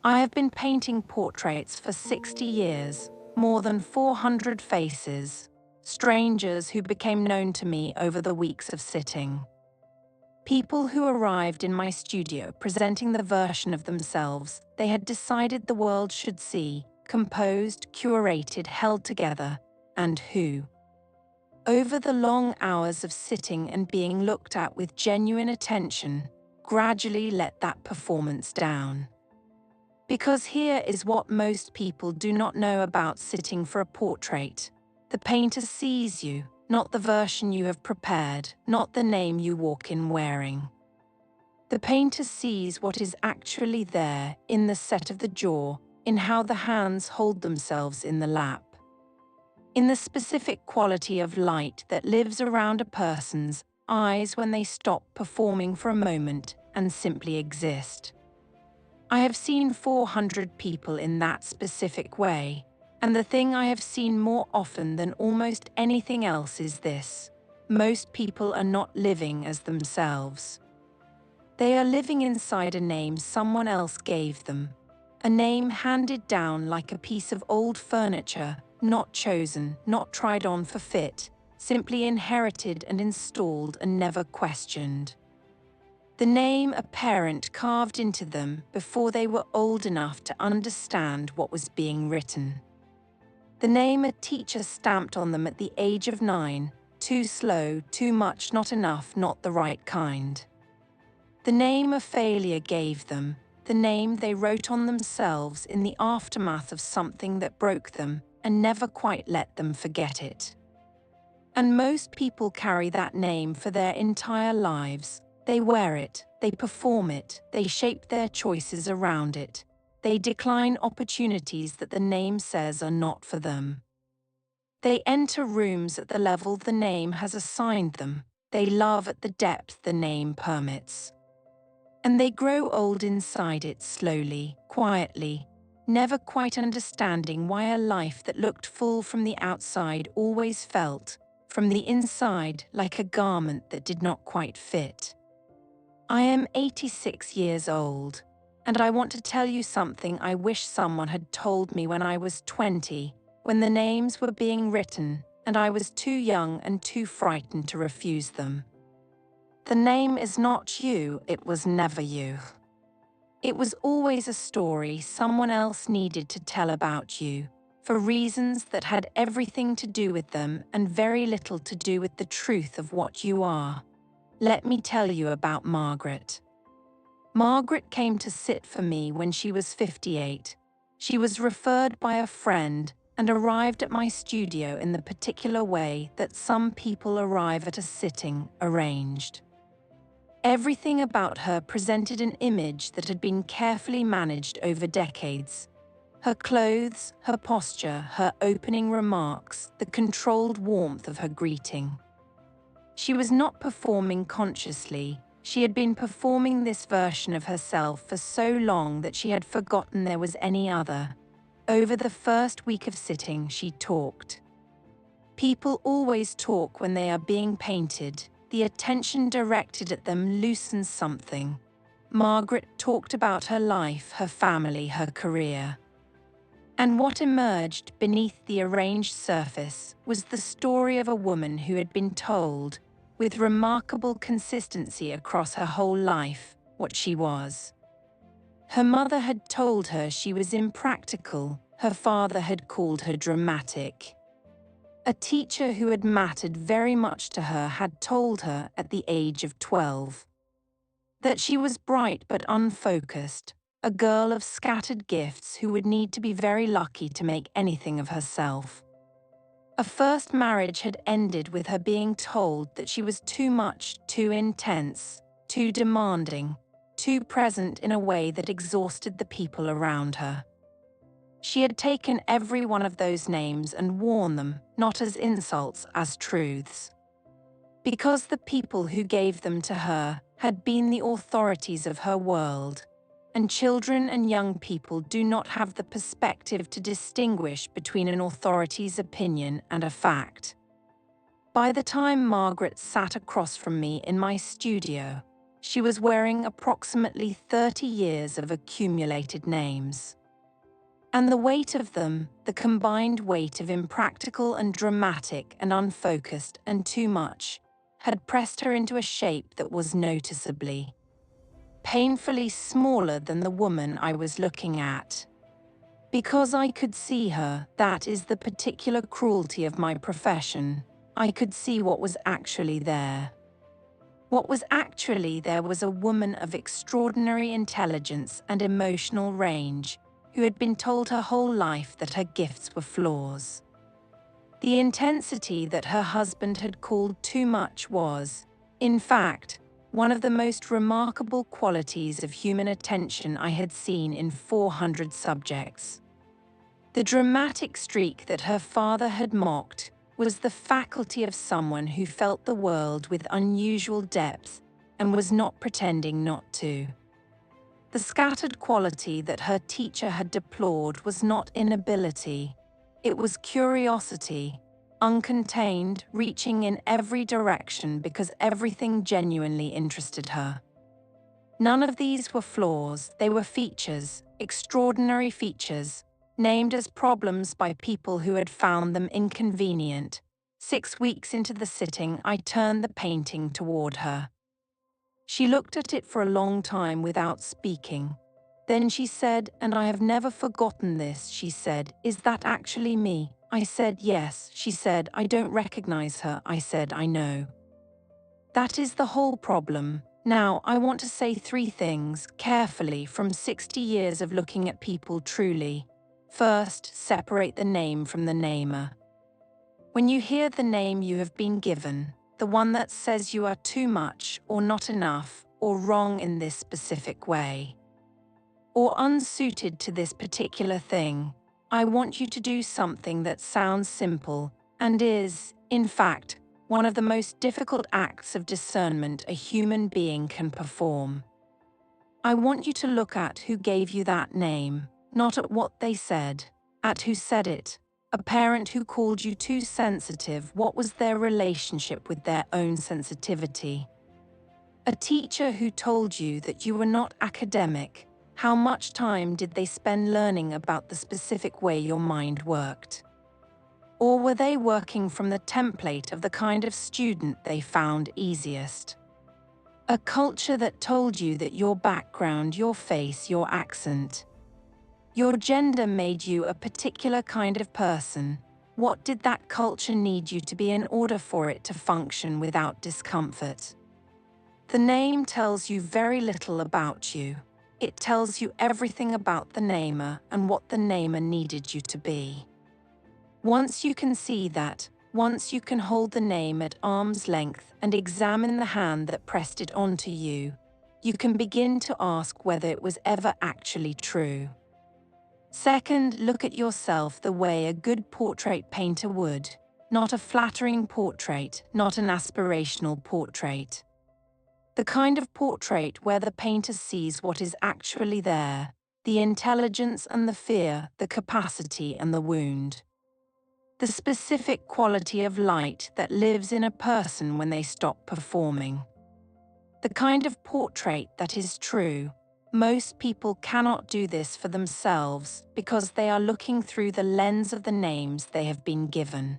I have been painting portraits for 60 years, more than 400 faces, strangers who became known to me over the weeks of sitting. People who arrived in my studio presenting the version of themselves they had decided the world should see, composed, curated, held together, and who, over the long hours of sitting and being looked at with genuine attention, gradually let that performance down. Because here is what most people do not know about sitting for a portrait. The painter sees you, not the version you have prepared, not the name you walk in wearing. The painter sees what is actually there in the set of the jaw, in how the hands hold themselves in the lap, in the specific quality of light that lives around a person's eyes when they stop performing for a moment and simply exist. I have seen 400 people in that specific way, and the thing I have seen more often than almost anything else is this: most people are not living as themselves. They are living inside a name someone else gave them, a name handed down like a piece of old furniture, not chosen, not tried on for fit, simply inherited and installed and never questioned. The name a parent carved into them before they were old enough to understand what was being written. The name a teacher stamped on them at the age of 9, too slow, too much, not enough, not the right kind. The name a failure gave them, the name they wrote on themselves in the aftermath of something that broke them and never quite let them forget it. And most people carry that name for their entire lives. They wear it, they perform it, they shape their choices around it. They decline opportunities that the name says are not for them. They enter rooms at the level the name has assigned them. They love at the depth the name permits. And they grow old inside it slowly, quietly, never quite understanding why a life that looked full from the outside always felt, from the inside, like a garment that did not quite fit. I am 86 years old, and I want to tell you something I wish someone had told me when I was 20, when the names were being written, and I was too young and too frightened to refuse them. The name is not you, it was never you. It was always a story someone else needed to tell about you, for reasons that had everything to do with them and very little to do with the truth of what you are. Let me tell you about Margaret. Margaret came to sit for me when she was 58. She was referred by a friend and arrived at my studio in the particular way that some people arrive at a sitting arranged. Everything about her presented an image that had been carefully managed over decades. Her clothes, her posture, her opening remarks, the controlled warmth of her greeting. She was not performing consciously. She had been performing this version of herself for so long that she had forgotten there was any other. Over the first week of sitting, she talked. People always talk when they are being painted. The attention directed at them loosens something. Margaret talked about her life, her family, her career. And what emerged beneath the arranged surface was the story of a woman who had been told, with remarkable consistency across her whole life, what she was. Her mother had told her she was impractical. Her father had called her dramatic. A teacher who had mattered very much to her had told her at the age of 12 that she was bright but unfocused, a girl of scattered gifts who would need to be very lucky to make anything of herself. A first marriage had ended with her being told that she was too much, too intense, too demanding, too present in a way that exhausted the people around her. She had taken every one of those names and worn them, not as insults, as truths. Because the people who gave them to her had been the authorities of her world, and children and young people do not have the perspective to distinguish between an authority's opinion and a fact. By the time Margaret sat across from me in my studio, She was wearing approximately 30 years of accumulated names. And the weight of them, the combined weight of impractical and dramatic and unfocused and too much, had pressed her into a shape that was noticeably, painfully smaller than the woman I was looking at. Because I could see her, that is the particular cruelty of my profession. I could see what was actually there. What was actually there was a woman of extraordinary intelligence and emotional range, who had been told her whole life that her gifts were flaws. The intensity that her husband had called too much was, in fact, one of the most remarkable qualities of human attention I had seen in 400 subjects. The dramatic streak that her father had mocked was the faculty of someone who felt the world with unusual depth and was not pretending not to. The scattered quality that her teacher had deplored was not inability, it was curiosity, uncontained, reaching in every direction because everything genuinely interested her. None of these were flaws, they were features, extraordinary features, named as problems by people who had found them inconvenient. 6 weeks into the sitting, I turned the painting toward her. She looked at it for a long time without speaking. Then she said, and I have never forgotten this, she said, "Is that actually me?" I said, "Yes." She said, "I don't recognize her." I said, "I know. That is the whole problem." Now, I want to say 3 things, carefully, from 60 years of looking at people truly. First, separate the name from the namer. When you hear the name you have been given, the one that says you are too much, or not enough, or wrong in this specific way, or unsuited to this particular thing, I want you to do something that sounds simple, and is, in fact, one of the most difficult acts of discernment a human being can perform. I want you to look at who gave you that name, not at what they said, at who said it. A parent who called you too sensitive, what was their relationship with their own sensitivity? A teacher who told you that you were not academic, how much time did they spend learning about the specific way your mind worked? Or were they working from the template of the kind of student they found easiest? A culture that told you that your background, your face, your accent, your gender made you a particular kind of person. What did that culture need you to be in order for it to function without discomfort? The name tells you very little about you. It tells you everything about the namer and what the namer needed you to be. Once you can see that, once you can hold the name at arm's length and examine the hand that pressed it onto you, you can begin to ask whether it was ever actually true. Second, look at yourself the way a good portrait painter would. Not a flattering portrait, not an aspirational portrait. The kind of portrait where the painter sees what is actually there, the intelligence and the fear, the capacity and the wound. The specific quality of light that lives in a person when they stop performing. The kind of portrait that is true. Most people cannot do this for themselves because they are looking through the lens of the names they have been given.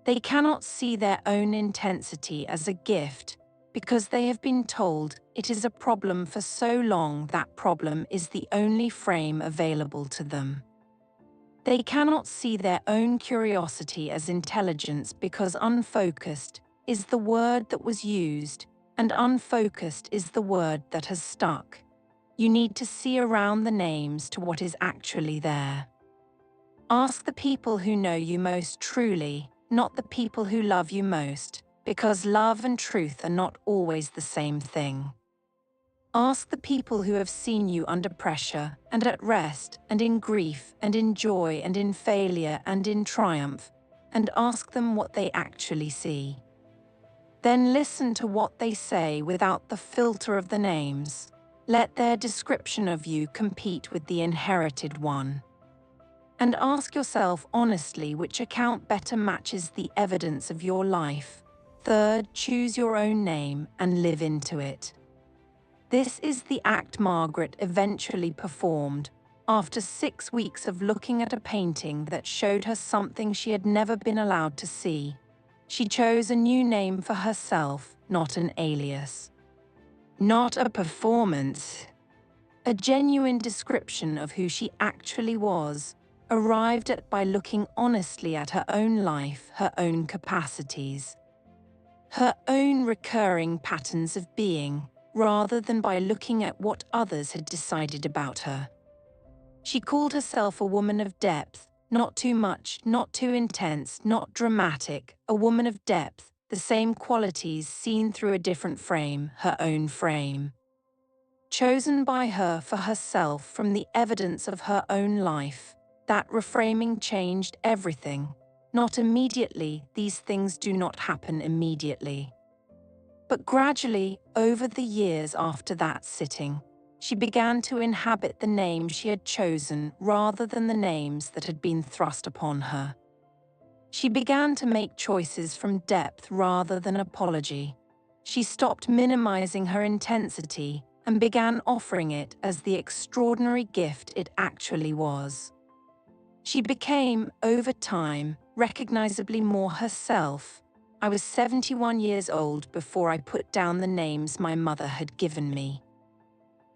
They cannot see their own intensity as a gift because they have been told it is a problem for so long that problem is the only frame available to them. They cannot see their own curiosity as intelligence because unfocused is the word that was used, and unfocused is the word that has stuck. You need to see around the names to what is actually there. Ask the people who know you most truly, not the people who love you most, because love and truth are not always the same thing. Ask the people who have seen you under pressure, and at rest, and in grief, and in joy, and in failure, and in triumph, and ask them what they actually see. Then listen to what they say without the filter of the names. Let their description of you compete with the inherited one. And ask yourself honestly which account better matches the evidence of your life. Third, choose your own name and live into it. This is the act Margaret eventually performed after 6 weeks of looking at a painting that showed her something she had never been allowed to see. She chose a new name for herself, not an alias. Not a performance. A genuine description of who she actually was, arrived at by looking honestly at her own life, her own capacities, her own recurring patterns of being, rather than by looking at what others had decided about her. She called herself a woman of depth, not too much, not too intense, not dramatic, a woman of depth, the same qualities seen through a different frame, her own frame. Chosen by her for herself from the evidence of her own life, that reframing changed everything. Not immediately, these things do not happen immediately. But gradually, over the years after that sitting, she began to inhabit the name she had chosen rather than the names that had been thrust upon her. She began to make choices from depth rather than apology. She stopped minimizing her intensity and began offering it as the extraordinary gift it actually was. She became, over time, recognizably more herself. I was 71 years old before I put down the names my mother had given me.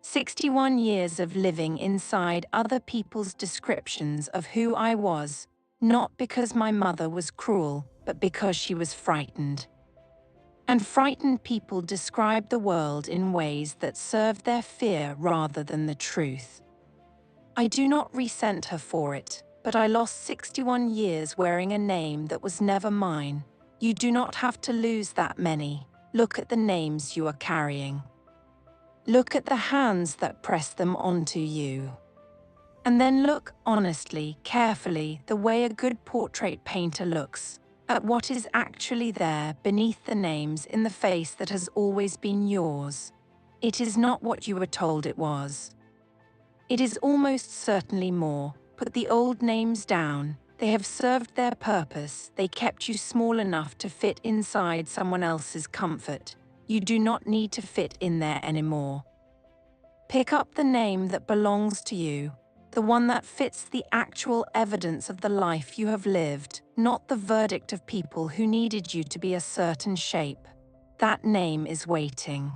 61 years of living inside other people's descriptions of who I was, not because my mother was cruel, but because she was frightened. And frightened people describe the world in ways that served their fear rather than the truth. I do not resent her for it, but I lost 61 years wearing a name that was never mine. You do not have to lose that many. Look at the names you are carrying. Look at the hands that press them onto you. And then look, honestly, carefully, the way a good portrait painter looks, at what is actually there beneath the names in the face that has always been yours. It is not what you were told it was. It is almost certainly more. Put the old names down. They have served their purpose. They kept you small enough to fit inside someone else's comfort. You do not need to fit in there anymore. Pick up the name that belongs to you, the one that fits the actual evidence of the life you have lived, not the verdict of people who needed you to be a certain shape. That name is waiting.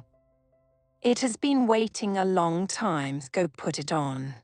It has been waiting a long time. Go put it on.